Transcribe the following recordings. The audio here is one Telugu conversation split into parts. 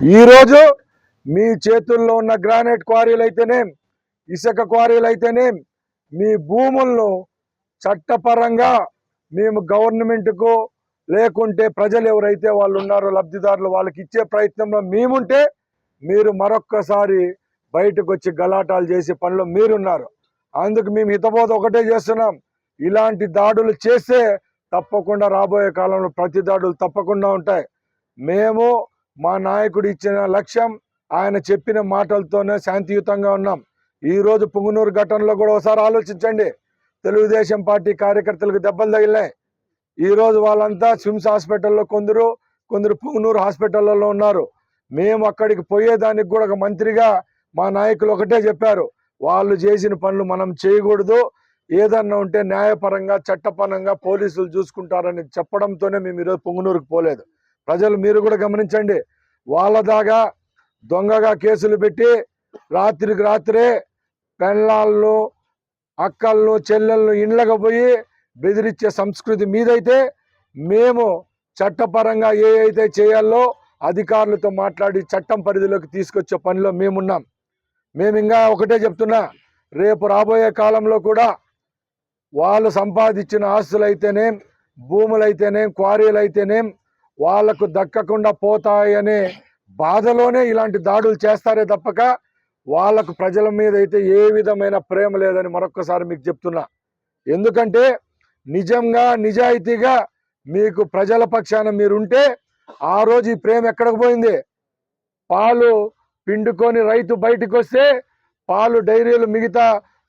ఈరోజు మీ చేతుల్లో ఉన్న గ్రానైట్ క్వారీలు అయితేనేం, ఇసుక క్వారీలు అయితేనేం, మీ భూములను చట్టపరంగా మేము గవర్నమెంట్కు లేకుంటే ప్రజలు ఎవరైతే వాళ్ళు ఉన్నారో లబ్ధిదారులు వాళ్ళకి ఇచ్చే ప్రయత్నంలో మేముంటే మీరు మరొక్కసారి బయటకు వచ్చి గలాటాలు చేసే పనిలో మీరున్నారు. అందుకు మేము హితబోధ ఒకటే చేస్తున్నాం. ఇలాంటి దాడులు చేస్తే తప్పకుండా రాబోయే కాలంలో ప్రతి దాడులు తప్పకుండా ఉంటాయి. మేము మా నాయకుడు ఇచ్చిన లక్ష్యం, ఆయన చెప్పిన మాటలతోనే శాంతియుతంగా ఉన్నాం. ఈరోజు పుంగనూరు ఘటనలో కూడా ఒకసారి ఆలోచించండి. తెలుగుదేశం పార్టీ కార్యకర్తలకు దెబ్బలు తగిలినాయి. ఈరోజు వాళ్ళంతా స్విమ్స్ హాస్పిటల్లో, కొందరు పుంగనూరు హాస్పిటల్లో ఉన్నారు. మేము అక్కడికి పోయేదానికి కూడా ఒక మంత్రిగా మా నాయకులు ఒకటే చెప్పారు, వాళ్ళు చేసిన పనులు మనం చేయకూడదు, ఏదన్నా ఉంటే న్యాయపరంగా చట్టపరంగా పోలీసులు చూసుకుంటారని చెప్పడంతోనే మేము ఈరోజు పుంగనూరుకు పోలేదు. ప్రజలు మీరు కూడా గమనించండి. వాళ్ళదాగా దొంగగా కేసులు పెట్టి రాత్రికి రాత్రే పెళ్ళాళ్ళు, అక్కళ్ళు, చెల్లెళ్ళు ఇండ్లకు పోయి బెదిరించే సంస్కృతి మీదైతే మేము చట్టపరంగా ఏ అయితే చేయాలో అధికారులతో మాట్లాడి చట్టం పరిధిలోకి తీసుకొచ్చే పనిలో మేమున్నాం. మేము ఇంకా ఒకటే చెప్తున్నా, రేపు రాబోయే కాలంలో కూడా వాళ్ళు సంపాదించిన ఆస్తులైతేనేం, భూములైతేనేం, క్వారీలైతేనేం వాళ్లకు దక్కకుండా పోతాయనే బాధలోనే ఇలాంటి దాడులు చేస్తారే తప్పక వాళ్ళకు ప్రజల మీద అయితే ఏ విధమైన ప్రేమ లేదని మరొక్కసారి మీకు చెప్తున్నా. ఎందుకంటే నిజంగా నిజాయితీగా మీకు ప్రజల పక్షాన మీరుంటే ఆ రోజు ఈ ప్రేమ ఎక్కడికి పోయింది? పాలు పిండుకొని రైతు బయటకు వస్తే పాలు డైరీలు మిగతా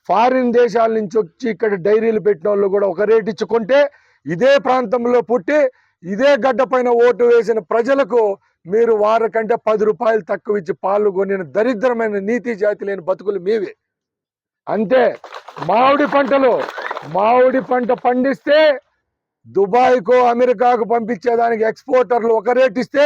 ఫారిన్ దేశాల నుంచి వచ్చి ఇక్కడ డైరీలు పెట్టిన వాళ్ళు కూడా ఒక రేటు ఇచ్చుకుంటే, ఇదే ప్రాంతంలో పుట్టి ఇదే గడ్డ పైన ఓటు వేసిన ప్రజలకు మీరు వారికంటే 10 రూపాయలు తక్కువ ఇచ్చి పాలు కొనిన దరిద్రమైన నీతి జాతి లేని బతుకులు మీవి. అంతే. మామిడి పంట పండిస్తే దుబాయ్కో అమెరికాకు పంపించేదానికి ఎక్స్పోర్టర్లు ఒక రేట్ ఇస్తే,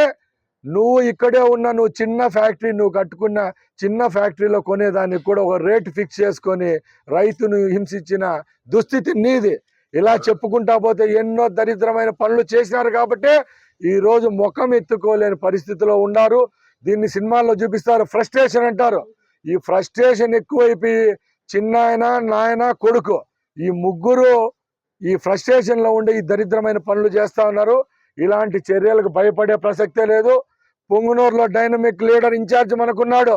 నువ్వు ఇక్కడే ఉన్న నువ్వు చిన్న ఫ్యాక్టరీ, నువ్వు కట్టుకున్న చిన్న ఫ్యాక్టరీలో కొనేదానికి కూడా ఒక రేటు ఫిక్స్ చేసుకొని రైతును హింసించిన దుస్థితి నీది. ఇలా చెప్పుకుంటా పోతే ఎన్నో దరిద్రమైన పనులు చేసినారు కాబట్టి ఈరోజు ముఖం ఎత్తుకోలేని పరిస్థితిలో ఉన్నారు. దీన్ని సినిమాల్లో చూపిస్తారు, ఫ్రస్ట్రేషన్ అంటారు. ఈ ఫ్రస్ట్రేషన్ ఎక్కువైపోయి చిన్నాయన, నాయన, కొడుకు ఈ ముగ్గురు ఈ ఫ్రస్ట్రేషన్లో ఉండే ఈ దరిద్రమైన పనులు చేస్తూ ఉన్నారు. ఇలాంటి చర్యలకు భయపడే ప్రసక్తే లేదు. పుంగనూరులో డైనమిక్ లీడర్ ఇన్ఛార్జ్ మనకున్నాడు.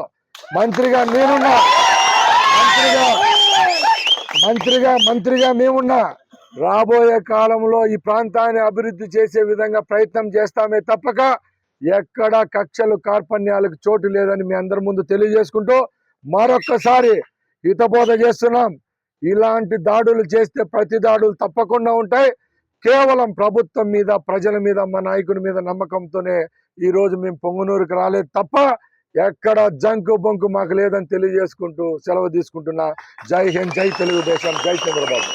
మంత్రిగా నేనున్నా, మంత్రిగా మేమున్నా. రాబోయే కాలంలో ఈ ప్రాంతాన్ని అభివృద్ధి చేసే విధంగా ప్రయత్నం చేస్తామే తప్పక ఎక్కడ కక్షలు కార్పణ్యాలకు చోటు లేదని మీ అందరి ముందు తెలియజేసుకుంటూ మరొక్కసారి హితబోధ చేస్తున్నాం. ఇలాంటి దాడులు చేస్తే ప్రతి దాడులు తప్పకుండా ఉంటాయి. కేవలం ప్రభుత్వం మీద, ప్రజల మీద, మా నాయకుని మీద నమ్మకంతోనే ఈరోజు మేము పొంగనూరుకి రాలేదు తప్ప ఎక్కడ జంకు బొంకు మాకు లేదని తెలియజేసుకుంటూ సెలవు తీసుకుంటున్నా. జై హింద్, జై తెలుగుదేశం, జై చంద్రబాబు.